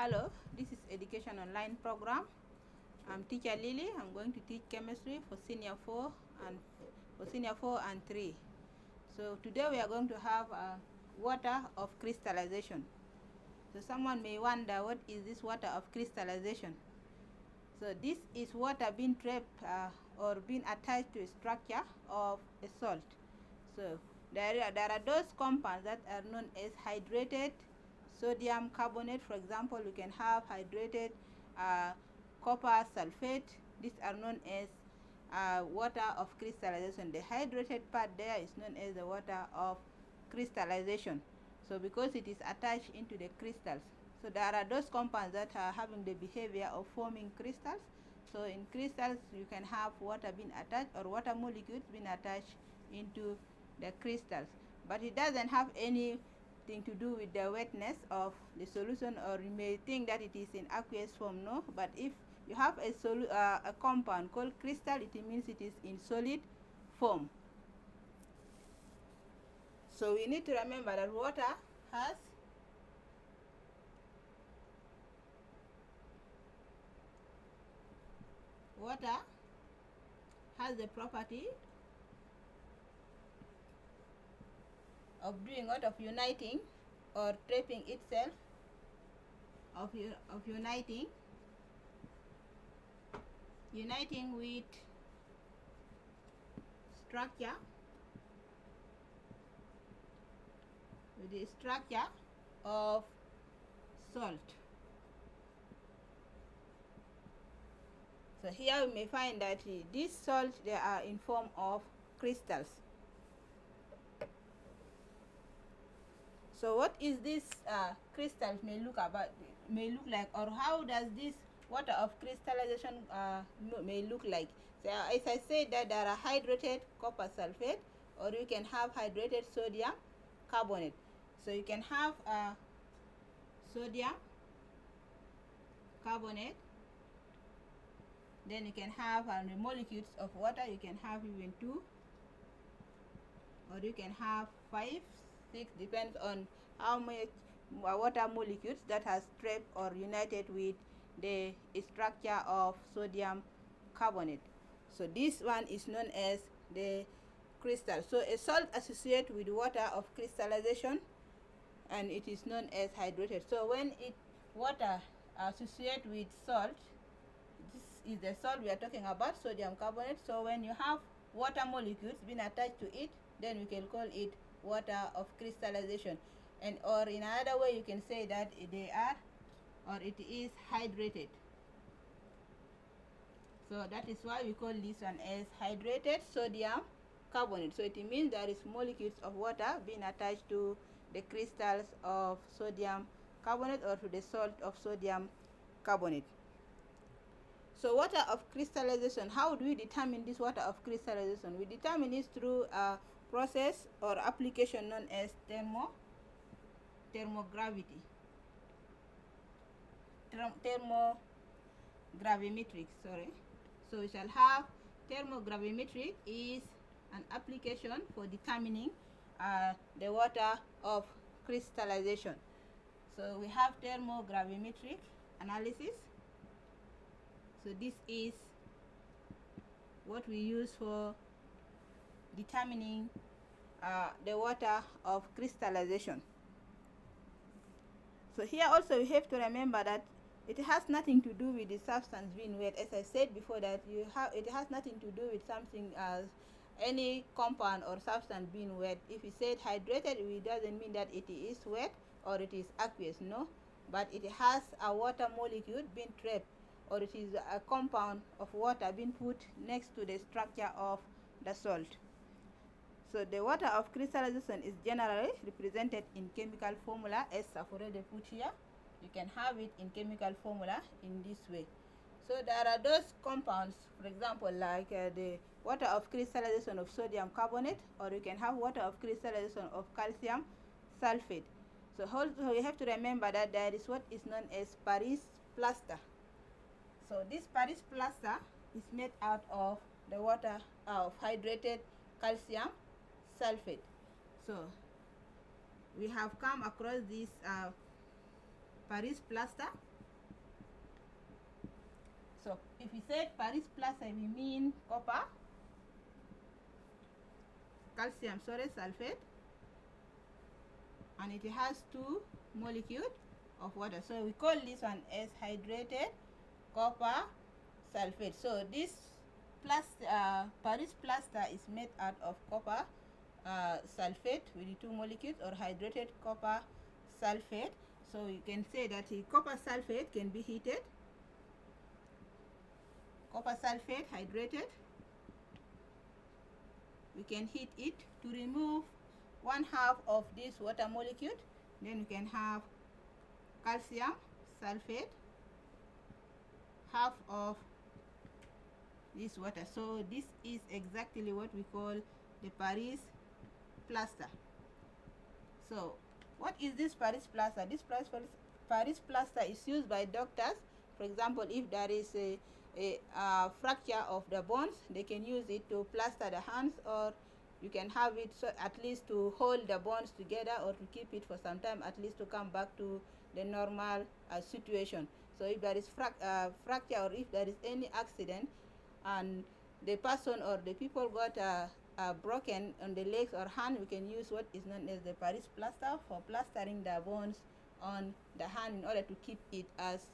Hello, this is Education Online program. I'm teacher Lily. I'm going to teach chemistry for senior 4 and 3. So today we are going to have water of crystallization. So someone may wonder, what is this water of crystallization? So this is water being trapped or being attached to a structure of a salt. So there are those compounds that are known as hydrated sodium carbonate. For example, we can have hydrated copper sulfate. These are known as water of crystallization. The hydrated part there is known as the water of crystallization. So because it is attached into the crystals, so there are those compounds that are having the behavior of forming crystals. So in crystals you can have water being attached or water molecules being attached into the crystals, but it doesn't have anything to do with the wetness of the solution, or you may think that it is in aqueous form. No, but if you have a compound called crystal, it means it is in solid form. So we need to remember that water has the property of doing what? Of uniting or trapping itself, of uniting with structure, with the structure of salt. So here we may find that these salts, they are in form of crystals. So what is this crystals may look like, or how does this water of crystallization may look like? So as I said, that there are hydrated copper sulfate, or you can have hydrated sodium carbonate. So you can have sodium carbonate, then you can have the molecules of water. You can have even 2, or you can have 5, 6, depends on how much water molecules that has trapped or united with the structure of sodium carbonate. So this one is known as the crystal. So a salt associates with water of crystallization, and it is known as hydrated. So when water associates with salt, this is the salt we are talking about, sodium carbonate. So when you have water molecules being attached to it, then we can call it water of crystallization. And or in another way, you can say that they are, or it is hydrated. So that is why we call this one as hydrated sodium carbonate. So it means there is molecules of water being attached to the crystals of sodium carbonate, or to the salt of sodium carbonate. So water of crystallization, how do we determine this water of crystallization? We determine it through a process or application known as thermogravimetric. So we shall have thermogravimetric is an application for determining the water of crystallization. So we have thermogravimetric analysis. So this is what we use for determining the water of crystallization. So here also we have to remember that it has nothing to do with the substance being wet. As I said before, that it has nothing to do with something as any compound or substance being wet. If we said hydrated, it doesn't mean that it is wet or it is aqueous. No, but it has a water molecule being trapped, or it is a compound of water being put next to the structure of the salt. So the water of crystallization is generally represented in chemical formula, as I've already put here. You can have it in chemical formula in this way. So there are those compounds, for example, like the water of crystallization of sodium carbonate, or you can have water of crystallization of calcium sulfate. So also we have to remember that there is what is known as Paris plaster. So this Paris plaster is made out of the water of hydrated calcium sulfate. So we have come across this Paris plaster. So if we said Paris plaster, we mean copper, calcium sulfate, and it has 2 molecules of water. So we call this one as hydrated copper sulfate. So this Paris plaster is made out of copper sulfate with the 2 molecules, or hydrated copper sulfate. So you can say that the copper sulfate can be heated. Copper sulfate hydrated. We can heat it to remove 1/2 of this water molecule. Then we can have calcium sulfate, half of this water. So this is exactly what we call the Paris plaster. So what is this Paris plaster? This Paris plaster is used by doctors. For example, if there is a fracture of the bones, they can use it to plaster the hands, or you can have it so at least to hold the bones together, or to keep it for some time, at least to come back to the normal situation. So if there is fracture, or if there is any accident and the person or the people got broken on the legs or hand, we can use what is known as the Paris plaster for plastering the bones on the hand in order to keep it as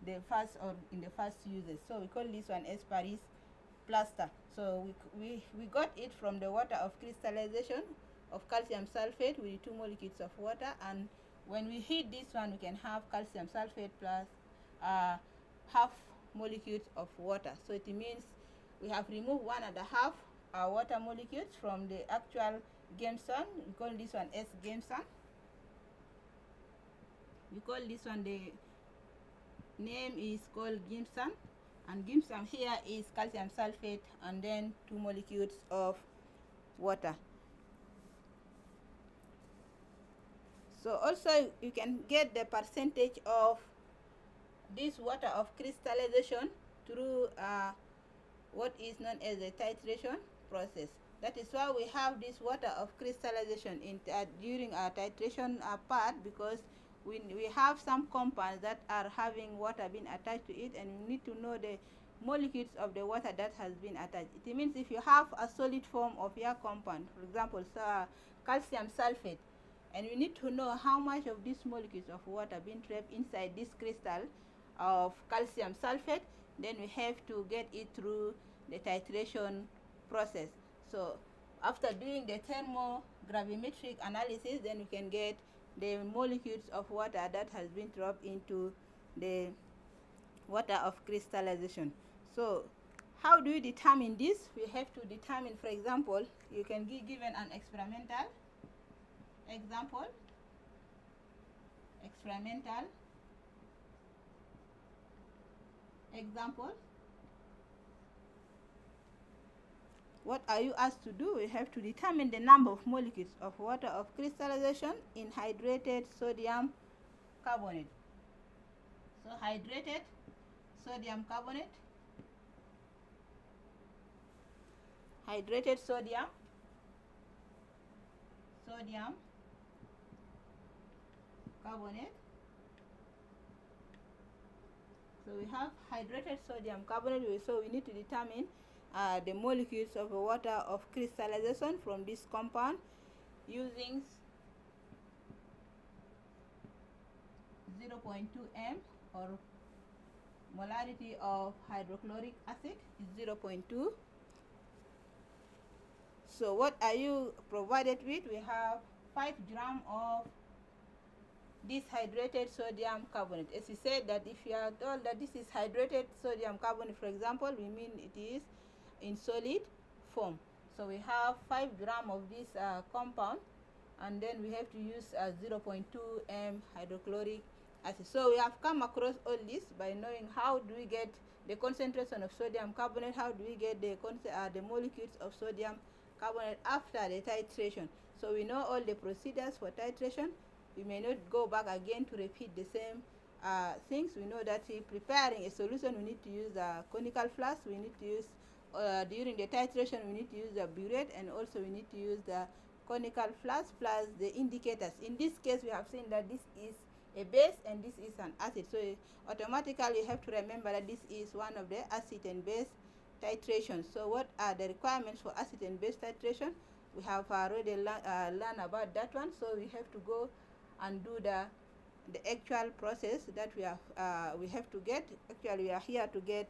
the first, or in the first uses. So we call this one as Paris plaster. So we got it from the water of crystallization of calcium sulfate with 2 molecules of water, and when we heat this one, we can have calcium sulfate plus half molecules of water. So it means we have removed 1.5 water molecules from the actual gemstone. We call this one as gemstone. We call this one, the name is called gemstone, and gemstone here is calcium sulfate and then 2 molecules of water. So also you can get the percentage of this water of crystallization through what is known as the titration process. That is why we have this water of crystallization during our titration part, because we have some compounds that are having water being attached to it, and we need to know the molecules of the water that has been attached. It means if you have a solid form of your compound, for example, calcium sulfate, and we need to know how much of these molecules of water being trapped inside this crystal of calcium sulfate, then we have to get it through the titration process. So after doing the thermogravimetric analysis, then we can get the molecules of water that has been dropped into the water of crystallization. So how do we determine this? We have to determine, for example, you can be given an experimental example. What are you asked to do? We have to determine the number of molecules of water of crystallization in hydrated sodium carbonate. So hydrated sodium carbonate, hydrated sodium carbonate. So we have hydrated sodium carbonate, so we need to determine the molecules of the water of crystallization from this compound using 0.2 m, or molarity of hydrochloric acid is 0.2. So what are you provided with? We have 5 grams of this hydrated sodium carbonate. As we said, that if you are told that this is hydrated sodium carbonate, for example, we mean it is in solid form. So we have 5 grams of this compound, and then we have to use 0.2 m hydrochloric acid. So we have come across all this by knowing how do we get the concentration of sodium carbonate, how do we get the molecules of sodium carbonate after the titration. So we know all the procedures for titration. We may not go back again to repeat the same things. We know that in preparing a solution, we need to use a conical flask. We need to use, during the titration, we need to use the burette, and also we need to use the conical flask plus the indicators. In this case, we have seen that this is a base and this is an acid. So automatically you have to remember that this is one of the acid and base titration. So what are the requirements for acid and base titration? We have already learned about that one. So we have to go and do the actual process that we have to get. Actually, we are here to get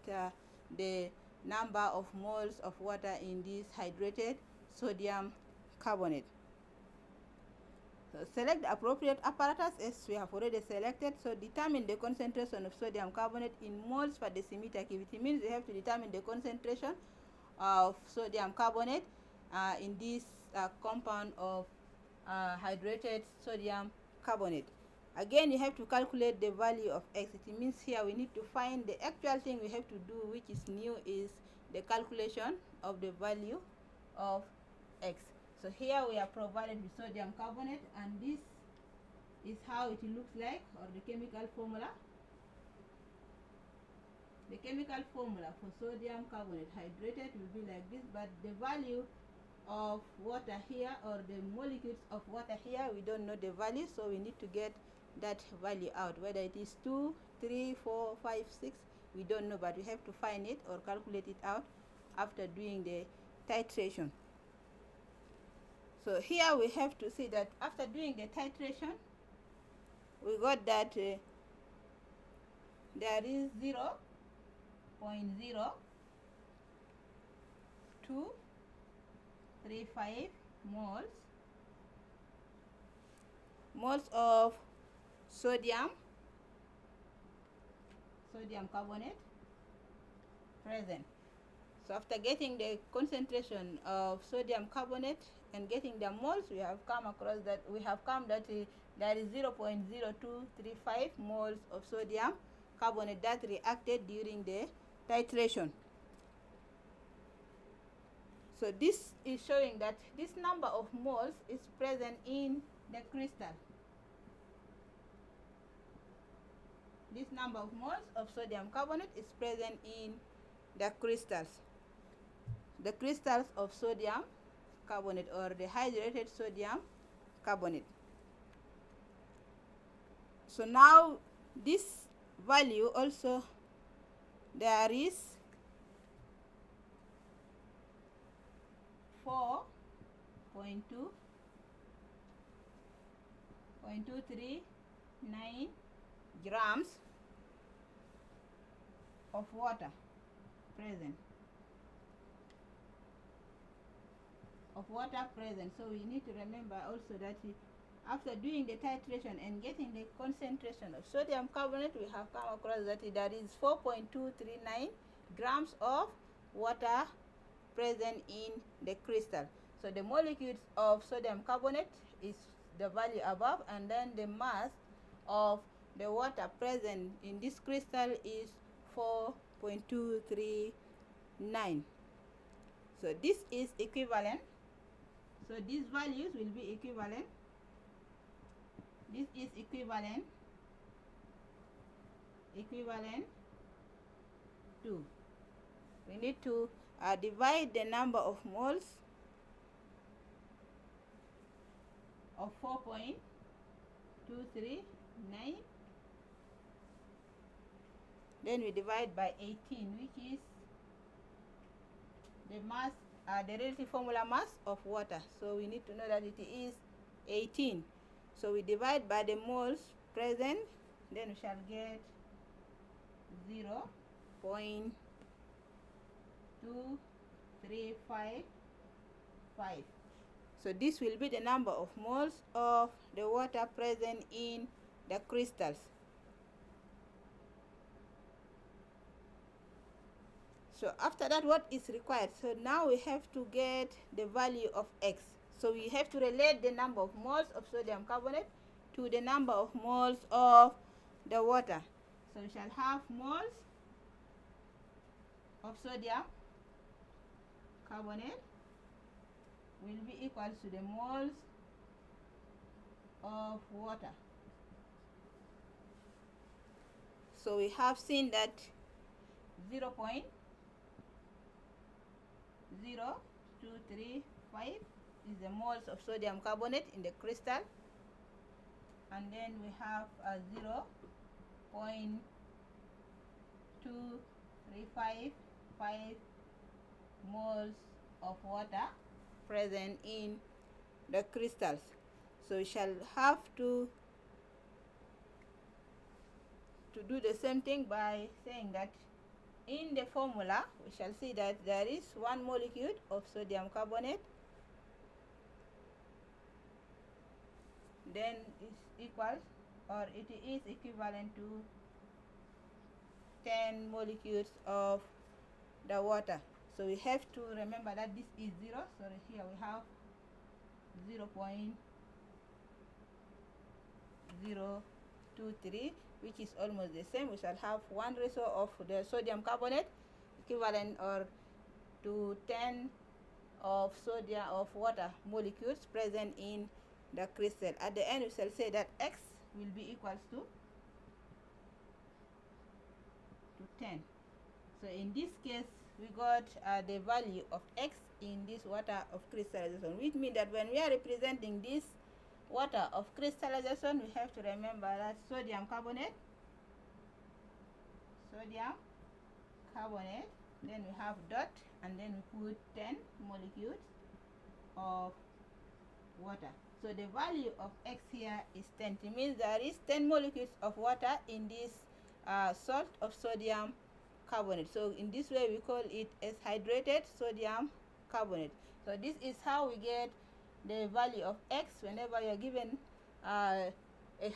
the number of moles of water in this hydrated sodium carbonate. So select the appropriate apparatus as we have already selected. So determine the concentration of sodium carbonate in moles per decimeter cube. It means we have to determine the concentration of sodium carbonate in this compound of hydrated sodium carbonate. Again, you have to calculate the value of x. It means here we need to find the actual thing we have to do, which is new, is the calculation of the value of x. So here we are provided with sodium carbonate, and this is how it looks like, or the chemical formula. The chemical formula for sodium carbonate hydrated will be like this, but the value of water here, or the molecules of water here, we don't know the value, so we need to get that value out. Whether it is 2, 3, 4, 5, 6, we don't know, but we have to find it or calculate it out after doing the titration. So here we have to see that after doing the titration, we got that there is 0.0235 moles of sodium carbonate present. So after getting the concentration of sodium carbonate and getting the moles, we have come across that there is 0.0235 moles of sodium carbonate that reacted during the titration. So this is showing that this number of moles is present in the crystal. This number of moles of sodium carbonate is present in the crystals. The crystals of sodium carbonate, or the hydrated sodium carbonate. So now this value also, there is 4.239 grams of water present. So we need to remember also that after doing the titration and getting the concentration of sodium carbonate, we have come across that there is 4.239 grams of water present in the crystal. So the molecules of sodium carbonate is the value above, and then the mass of the water present in this crystal is 4.239. So this is equivalent. So these values will be equivalent. This is equivalent to, we need to divide the number of moles of 4.239, then we divide by 18, which is the mass, the relative formula mass of water. So we need to know that it is 18. So we divide by the moles present, then we shall get 0.2355. So this will be the number of moles of the water present in the crystals. So after that, what is required? So now we have to get the value of x. So we have to relate the number of moles of sodium carbonate to the number of moles of the water. So we shall have moles of sodium carbonate will be equal to the moles of water. So we have seen that 0.0235 is the moles of sodium carbonate in the crystal, and then we have 0.2355 moles of water present in the crystals. So we shall have to do the same thing by saying that in the formula we shall see that there is one molecule of sodium carbonate, then it's equal, or it is equivalent to 10 molecules of the water. So we have to remember that this is 0, so here we have 0.023, which is almost the same. We shall have 1 ratio of the sodium carbonate equivalent or to 10 of sodium of water molecules present in the crystal. At the end we shall say that X will be equals to 10. So in this case we got the value of X in this water of crystallization, which means that when we are representing this water of crystallization, we have to remember that sodium carbonate, then we have dot, and then we put 10 molecules of water. So the value of X here is 10. It means there is 10 molecules of water in this salt of sodium carbonate. So in this way we call it as hydrated sodium carbonate. So this is how we get the value of X whenever you are given a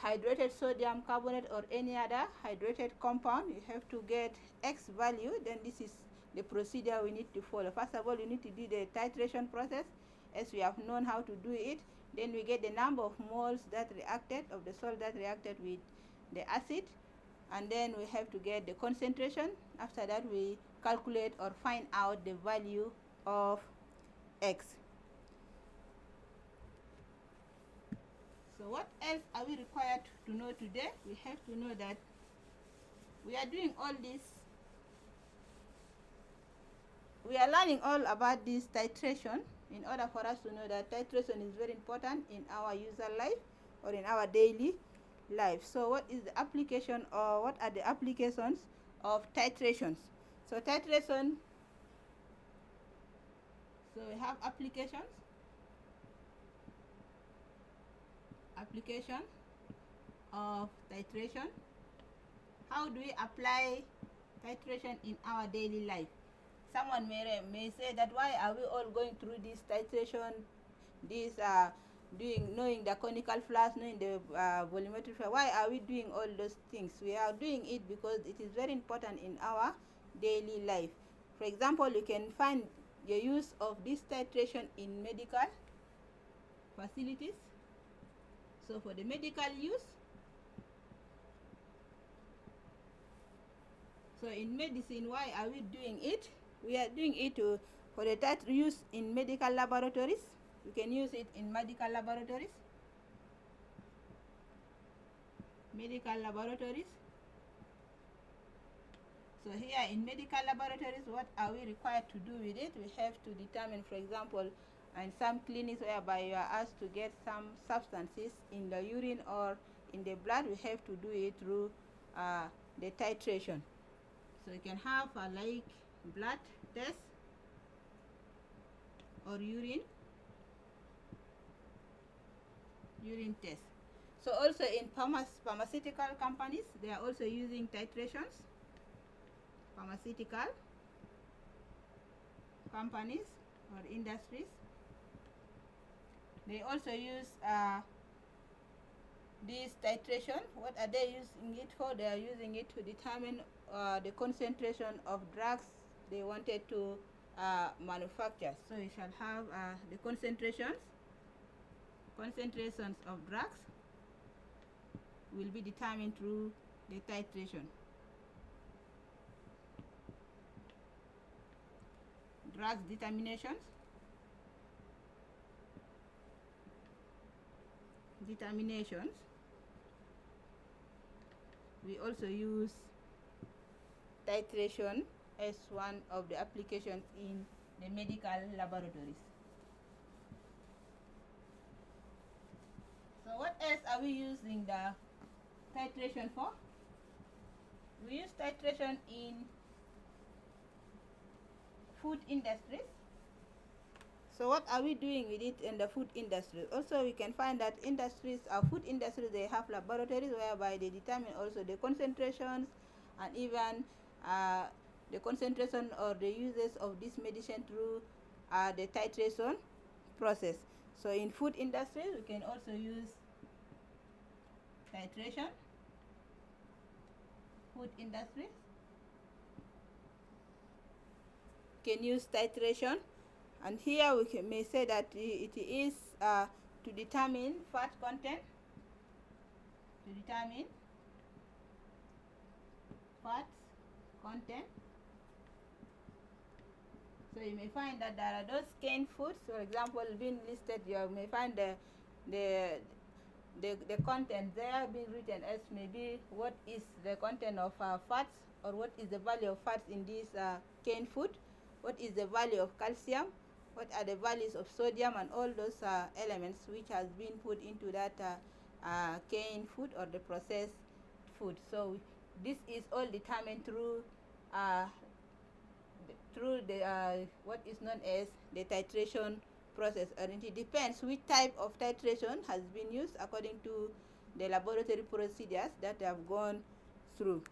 hydrated sodium carbonate or any other hydrated compound. You have to get X value. Then this is the procedure we need to follow. First of all, you need to do the titration process as we have known how to do it. Then we get the number of moles that reacted, of the salt that reacted with the acid, and then we have to get the concentration. After that we calculate or find out the value of X. So what else are we required to know today? We have to know that we are doing all this. We are learning all about this titration in order for us to know that titration is very important in our user life or in our daily life. So what is the application, or what are the applications of titrations? So titration, so we have application of titration. How do we apply titration in our daily life? Someone may say that why are we all going through this titration, this knowing the conical flask, knowing the volumetric flask? Why are we doing all those things? We are doing it because it is very important in our daily life. For example, you can find the use of this titration in medical facilities. So for the medical use, so in medicine, why are we doing it? We are doing it for the use in medical laboratories. We can use it in medical laboratories. So here in medical laboratories, what are we required to do with it? We have to determine, for example, in some clinics whereby you are asked to get some substances in the urine or in the blood, we have to do it through the titration. So you can have like blood test or urine test. So also in pharmaceutical companies, they are also using titrations. Pharmaceutical companies or industries, they also use this titration. What are they using it for? They are using it to determine the concentration of drugs they wanted to manufacture. So you shall have the concentrations of drugs will be determined through the titration. Drugs determinations. We also use titration as one of the applications in the medical laboratories. So what else are we using the titration for? We use titration in food industries. So what are we doing with it in the food industry? Also, we can find that food industries, they have laboratories whereby they determine also the concentrations and even the concentration or the uses of this medicine through the titration process. So in food industry, we can also use titration. Food industry can use titration, and here we may say that it is to determine fat content, to determine fat content. So you may find that there are those canned foods, for example, being listed. You may find the content there being written as maybe what is the content of fats, or what is the value of fats in this canned food, what is the value of calcium, what are the values of sodium, and all those elements which has been put into that canned food or the processed food. So this is all determined through the what is known as the titration process, and it depends which type of titration has been used according to the laboratory procedures that they have gone through.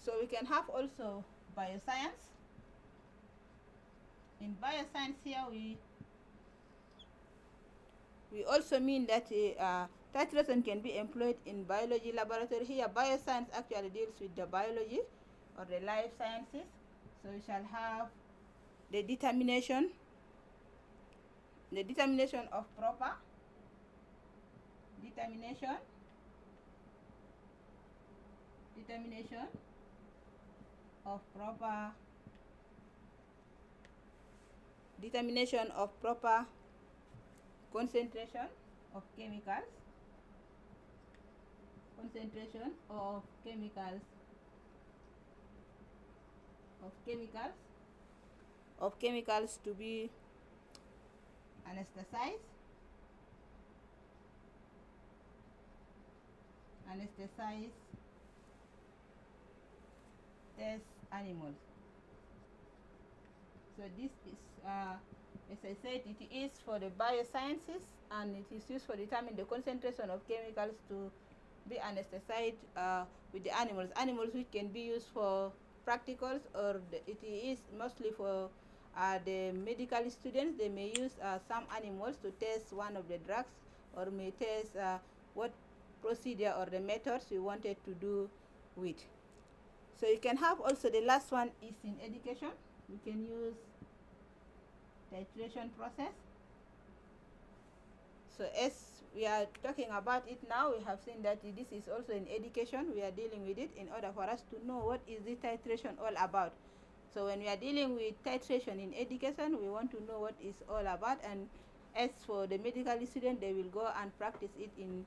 So we can have also bioscience. In bioscience here we also mean that titration can be employed in biology laboratory. Here bioscience actually deals with the biology or the life sciences. So we shall have the determination of proper determination of proper concentration of chemicals, to be anesthetized test animals. So this is as I said, it is for the biosciences, and it is used for determining the concentration of chemicals to be anesthetized with the animals which can be used for practicals, or it is mostly for the medical students. They may use some animals to test one of the drugs, or may test what procedure or the methods we wanted to do with. So you can have also, the last one is in education. We can use titration process. So as we are talking about it now, we have seen that this is also in education. We are dealing with it in order for us to know what is the titration all about. So when we are dealing with titration in education, we want to know what it's all about. And as for the medical student, they will go and practice it in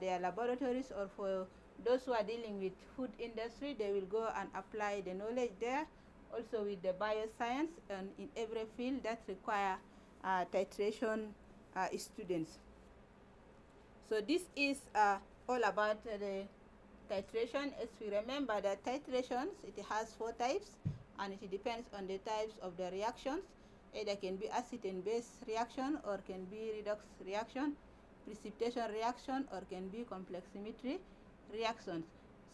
their laboratories, or for those who are dealing with food industry, they will go and apply the knowledge there. Also with the bioscience, and in every field that require titration students. So this is all about the titration. As we remember that titrations, it has 4 types, and it depends on the types of the reactions. Either can be acid and base reaction, or can be redox reaction, precipitation reaction, or can be compleximetry reactions.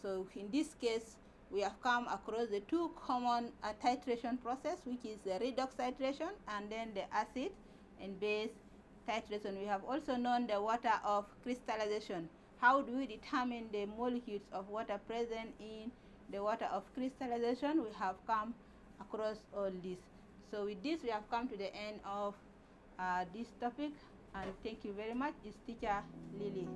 So in this case, we have come across the 2 common titration process, which is the redox titration and then the acid and base titration. We have also known the water of crystallization. How do we determine the molecules of water present in the water of crystallization? We have come across all this. So with this, we have come to the end of this topic, and thank you very much. It's teacher Lily.